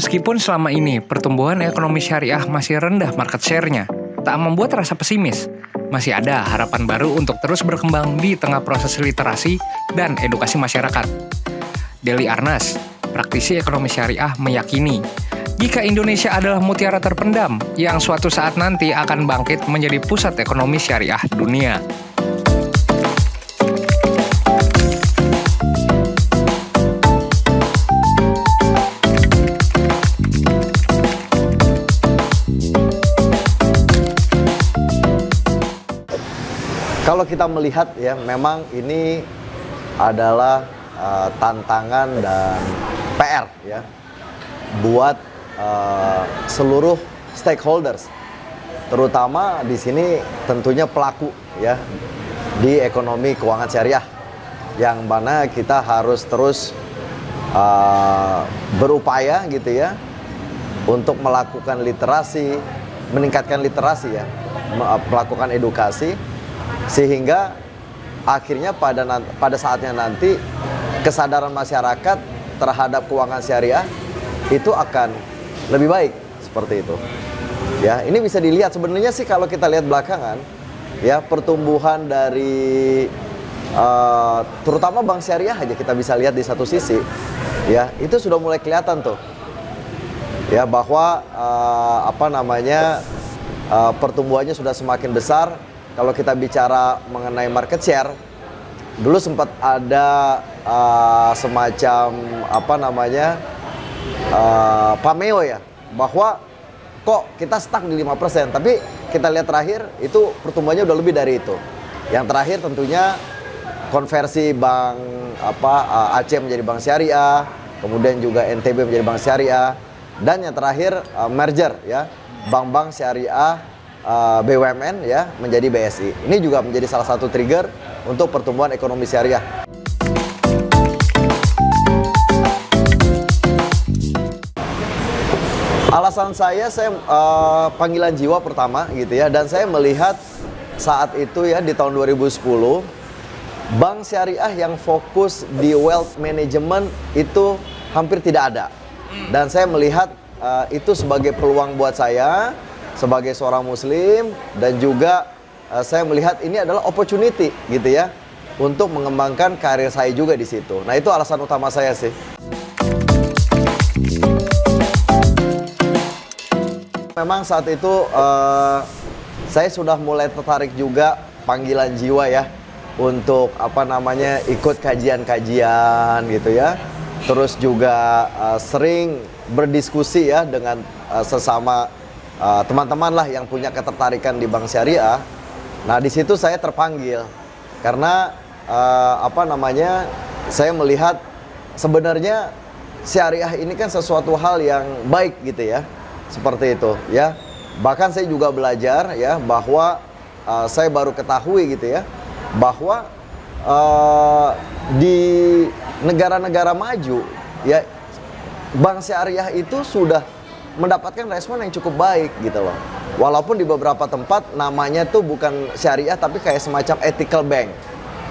Meskipun selama ini pertumbuhan ekonomi syariah masih rendah market share-nya, tak membuat rasa pesimis. Masih ada harapan baru untuk terus berkembang di tengah proses literasi dan edukasi masyarakat. Deli Arnas, praktisi ekonomi syariah, meyakini jika Indonesia adalah mutiara terpendam yang suatu saat nanti akan bangkit menjadi pusat ekonomi syariah dunia. Kalau kita melihat ya, memang ini adalah tantangan dan PR ya buat seluruh stakeholders, terutama di sini tentunya pelaku ya di ekonomi keuangan syariah, yang mana kita harus terus berupaya gitu ya untuk melakukan literasi, meningkatkan literasi ya, melakukan edukasi, sehingga akhirnya pada saatnya nanti kesadaran masyarakat terhadap keuangan syariah itu akan lebih baik, seperti itu. Ya, ini bisa dilihat sebenarnya sih kalau kita lihat belakangan ya, pertumbuhan dari terutama bank syariah aja kita bisa lihat di satu sisi ya, itu sudah mulai kelihatan tuh. Ya, bahwa pertumbuhannya sudah semakin besar. Kalau kita bicara mengenai market share, dulu sempat ada semacam pameo ya, bahwa kok kita stuck di 5%, tapi kita lihat terakhir itu pertumbuhannya udah lebih dari itu. Yang terakhir tentunya konversi bank Aceh menjadi bank syariah, kemudian juga NTB menjadi bank syariah, dan yang terakhir merger ya, bank-bank syariah BUMN ya menjadi BSI. Ini juga menjadi salah satu trigger untuk pertumbuhan ekonomi syariah. Alasan saya panggilan jiwa pertama gitu ya, dan saya melihat saat itu ya di tahun 2010 bank syariah yang fokus di wealth management itu hampir tidak ada. Dan saya melihat itu sebagai peluang buat saya sebagai seorang muslim, dan juga saya melihat ini adalah opportunity gitu ya untuk mengembangkan karir saya juga di situ. Nah, itu alasan utama saya sih. Memang saat itu saya sudah mulai tertarik juga panggilan jiwa ya untuk ikut kajian-kajian gitu ya. Terus juga sering berdiskusi ya dengan sesama teman-teman lah yang punya ketertarikan di bank syariah. Nah, di situ saya terpanggil karena saya melihat sebenarnya syariah ini kan sesuatu hal yang baik gitu ya, seperti itu ya. Bahkan saya juga belajar ya bahwa saya baru ketahui gitu ya bahwa di negara-negara maju ya, bank syariah itu sudah mendapatkan respon yang cukup baik gitu loh. Walaupun di beberapa tempat namanya tuh bukan syariah tapi kayak semacam ethical bank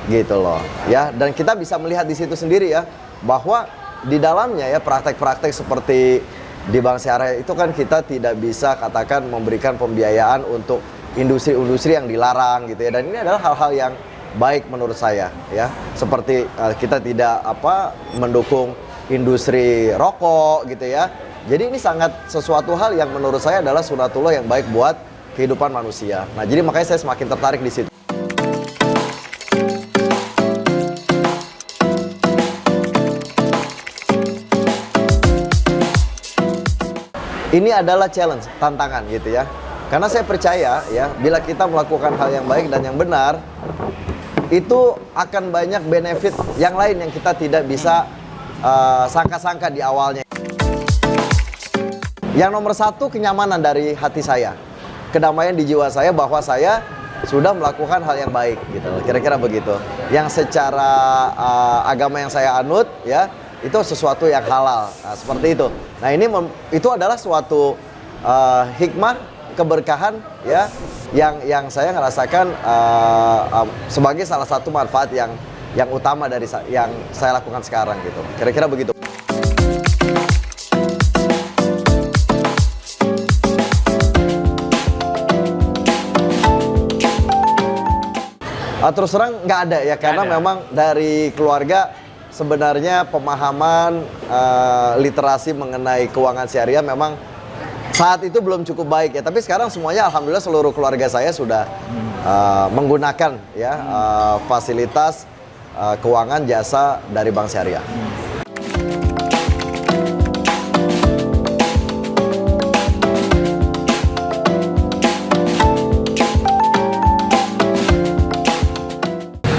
gitu loh ya. Dan kita bisa melihat di situ sendiri ya bahwa di dalamnya ya praktek-praktek seperti di bank syariah itu kan kita tidak bisa katakan memberikan pembiayaan untuk industri-industri yang dilarang gitu ya. Dan ini adalah hal-hal yang baik menurut saya ya. Seperti kita tidak mendukung industri rokok gitu ya. Jadi ini sangat sesuatu hal yang menurut saya adalah sunatullah yang baik buat kehidupan manusia. Nah, jadi makanya saya semakin tertarik di situ. Ini adalah challenge, tantangan gitu ya. Karena saya percaya ya, bila kita melakukan hal yang baik dan yang benar, itu akan banyak benefit yang lain yang kita tidak bisa sangka-sangka di awalnya. Yang nomor satu, kenyamanan dari hati saya, kedamaian di jiwa saya bahwa saya sudah melakukan hal yang baik gitu, kira-kira begitu. Yang secara agama yang saya anut ya, itu sesuatu yang halal, nah, seperti itu. Nah, itu adalah suatu hikmah, keberkahan ya, yang saya ngerasakan sebagai salah satu manfaat yang utama dari yang saya lakukan sekarang gitu, kira-kira begitu. Terus terang nggak ada ya, karena memang dari keluarga sebenarnya pemahaman literasi mengenai keuangan syariah memang saat itu belum cukup baik ya. Tapi sekarang semuanya alhamdulillah seluruh keluarga saya sudah menggunakan ya fasilitas keuangan jasa dari bank syariah.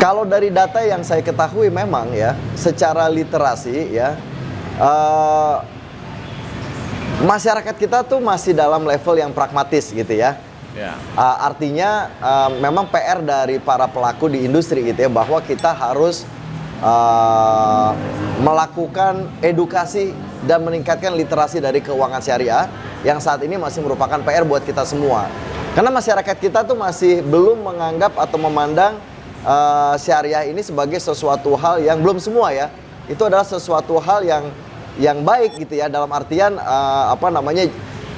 Kalau dari data yang saya ketahui memang ya, secara literasi ya, masyarakat kita tuh masih dalam level yang pragmatis gitu ya. Artinya memang PR dari para pelaku di industri gitu ya, bahwa kita harus melakukan edukasi dan meningkatkan literasi dari keuangan syariah yang saat ini masih merupakan PR buat kita semua. Karena masyarakat kita tuh masih belum menganggap atau memandang syariah ini sebagai sesuatu hal yang belum semua ya. Itu adalah sesuatu hal yang baik gitu ya, dalam artian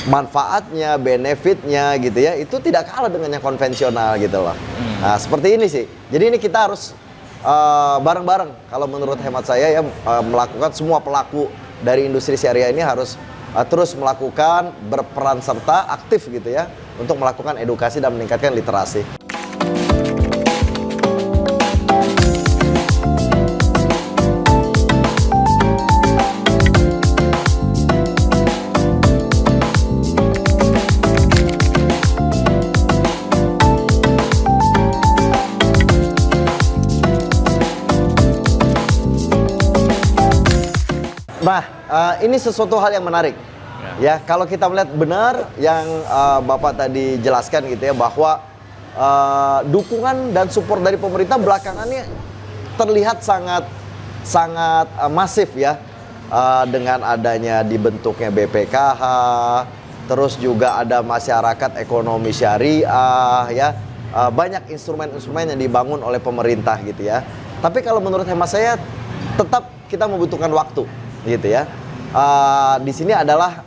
manfaatnya, benefitnya gitu ya, itu tidak kalah dengan yang konvensional gitu loh. Nah, seperti ini sih. Jadi ini kita harus bareng-bareng kalau menurut hemat saya ya, melakukan semua pelaku dari industri syariah ini harus terus melakukan berperan serta aktif gitu ya untuk melakukan edukasi dan meningkatkan literasi. Nah, ini sesuatu hal yang menarik. Ya, kalau kita melihat benar yang Bapak tadi jelaskan gitu ya, bahwa dukungan dan support dari pemerintah belakangannya terlihat sangat masif ya, dengan adanya dibentuknya BPKH, terus juga ada masyarakat ekonomi syariah ya, banyak instrumen-instrumen yang dibangun oleh pemerintah gitu ya. Tapi kalau menurut hemat saya tetap kita membutuhkan waktu gitu ya. Di sini adalah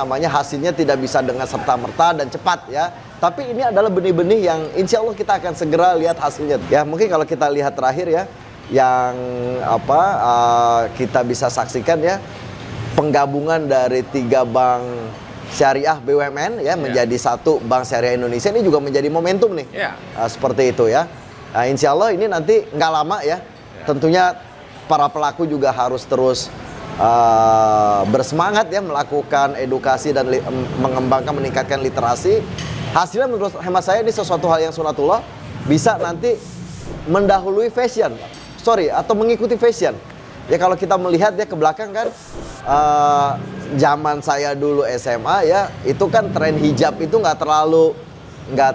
hasilnya tidak bisa dengan serta-merta dan cepat ya. Tapi ini adalah benih-benih yang insya Allah kita akan segera lihat hasilnya. Ya mungkin kalau kita lihat terakhir ya, yang kita bisa saksikan ya, penggabungan dari 3 bank syariah BUMN ya menjadi satu bank syariah Indonesia, ini juga menjadi momentum nih. Seperti itu ya. Nah, insya Allah ini nanti nggak lama ya. Tentunya para pelaku juga harus terus bersemangat ya melakukan edukasi dan mengembangkan, meningkatkan literasi. Hasilnya menurut hemat saya ini sesuatu hal yang sunatullah, bisa nanti mendahului fashion, atau mengikuti fashion. Ya kalau kita melihat ya ke belakang kan, zaman saya dulu SMA ya, itu kan tren hijab itu nggak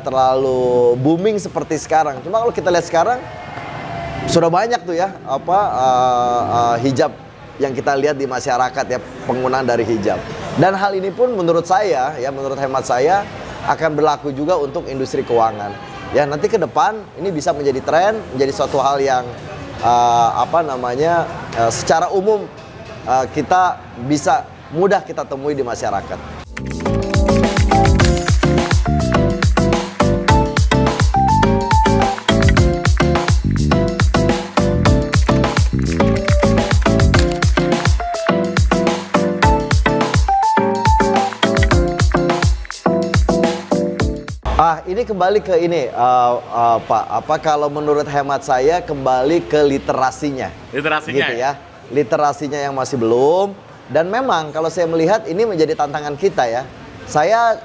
terlalu booming seperti sekarang. Cuma kalau kita lihat sekarang, sudah banyak tuh ya hijab yang kita lihat di masyarakat ya, penggunaan dari hijab. Dan hal ini pun menurut saya ya, menurut hemat saya akan berlaku juga untuk industri keuangan. Ya nanti ke depan ini bisa menjadi tren, menjadi suatu hal yang secara umum kita bisa mudah kita temui di masyarakat. Ini kembali ke ini, Pak. Kalau menurut hemat saya kembali ke literasinya. Gitu ya. Literasinya yang masih belum. Dan memang kalau saya melihat ini menjadi tantangan kita ya. Saya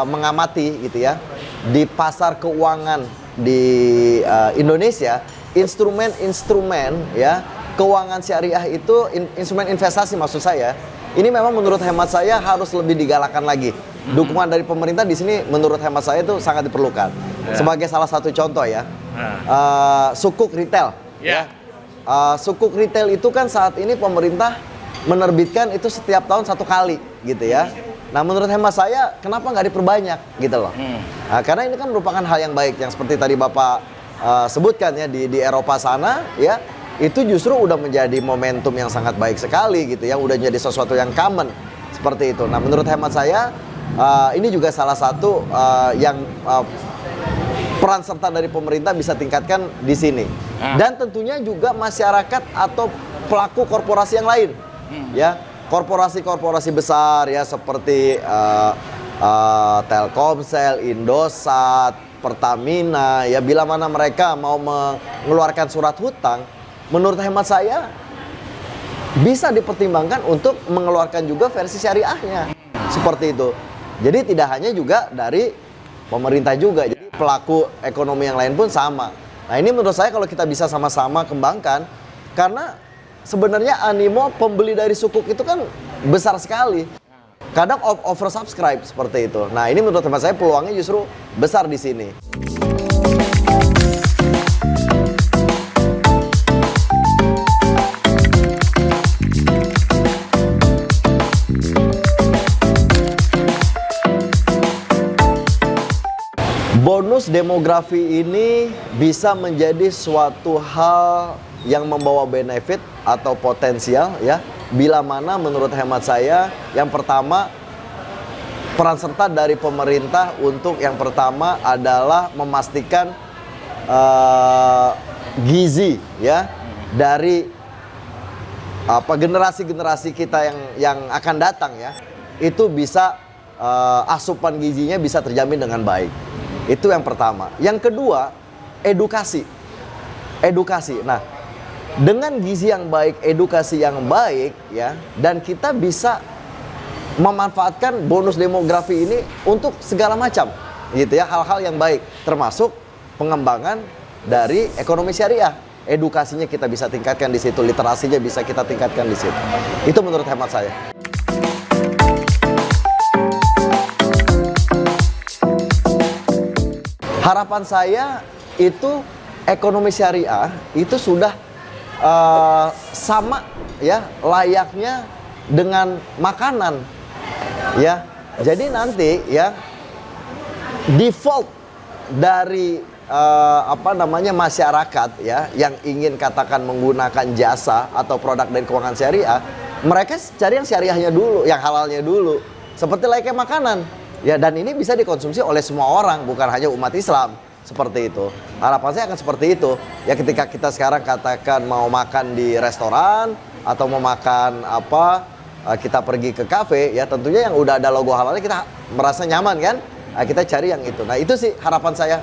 mengamati gitu ya, di pasar keuangan di Indonesia, instrumen-instrumen ya keuangan syariah itu, instrumen investasi maksud saya, ini memang menurut hemat saya harus lebih digalakan lagi. Dukungan dari pemerintah di sini menurut hemat saya itu sangat diperlukan. Sebagai salah satu contoh ya, sukuk retail. Sukuk retail itu kan saat ini pemerintah menerbitkan itu setiap tahun 1 kali gitu ya. Nah menurut hemat saya kenapa nggak diperbanyak gitu loh? Karena ini kan merupakan hal yang baik, yang seperti tadi Bapak sebutkan ya, di Eropa sana ya, itu justru udah menjadi momentum yang sangat baik sekali gitu ya, udah jadi sesuatu yang common seperti itu. Nah menurut hemat saya ini juga salah satu yang peran serta dari pemerintah bisa tingkatkan di sini. Dan tentunya juga masyarakat atau pelaku korporasi yang lain. Ya, korporasi-korporasi besar ya seperti Telkomsel, Indosat, Pertamina, ya bila mana mereka mau mengeluarkan surat hutang, menurut hemat saya bisa dipertimbangkan untuk mengeluarkan juga versi syariahnya. Seperti itu. Jadi tidak hanya juga dari pemerintah juga, jadi pelaku ekonomi yang lain pun sama. Nah ini menurut saya kalau kita bisa sama-sama kembangkan, karena sebenarnya animo pembeli dari sukuk itu kan besar sekali. Kadang oversubscribe seperti itu. Nah ini menurut teman saya peluangnya justru besar di sini. Bonus demografi ini bisa menjadi suatu hal yang membawa benefit atau potensial ya. Bila mana menurut hemat saya yang pertama peran serta dari pemerintah untuk yang pertama adalah memastikan gizi ya dari generasi-generasi kita yang akan datang ya. Itu bisa asupan gizinya bisa terjamin dengan baik. Itu yang pertama. Yang kedua, edukasi. Edukasi. Nah, dengan gizi yang baik, edukasi yang baik ya, dan kita bisa memanfaatkan bonus demografi ini untuk segala macam gitu ya, hal-hal yang baik, termasuk pengembangan dari ekonomi syariah. Edukasinya kita bisa tingkatkan di situ, literasinya bisa kita tingkatkan di situ. Itu menurut hemat saya. Harapan saya itu ekonomi syariah itu sudah sama ya layaknya dengan makanan ya. Jadi nanti ya default dari masyarakat ya yang ingin katakan menggunakan jasa atau produk dari keuangan syariah, mereka cari yang syariahnya dulu, yang halalnya dulu. Seperti layaknya makanan. Ya, dan ini bisa dikonsumsi oleh semua orang, bukan hanya umat Islam. Seperti itu. Harapan saya akan seperti itu. Ya ketika kita sekarang katakan mau makan di restoran atau mau makan kita pergi ke kafe, ya tentunya yang udah ada logo halalnya kita merasa nyaman kan? Nah, kita cari yang itu. Nah, itu sih harapan saya.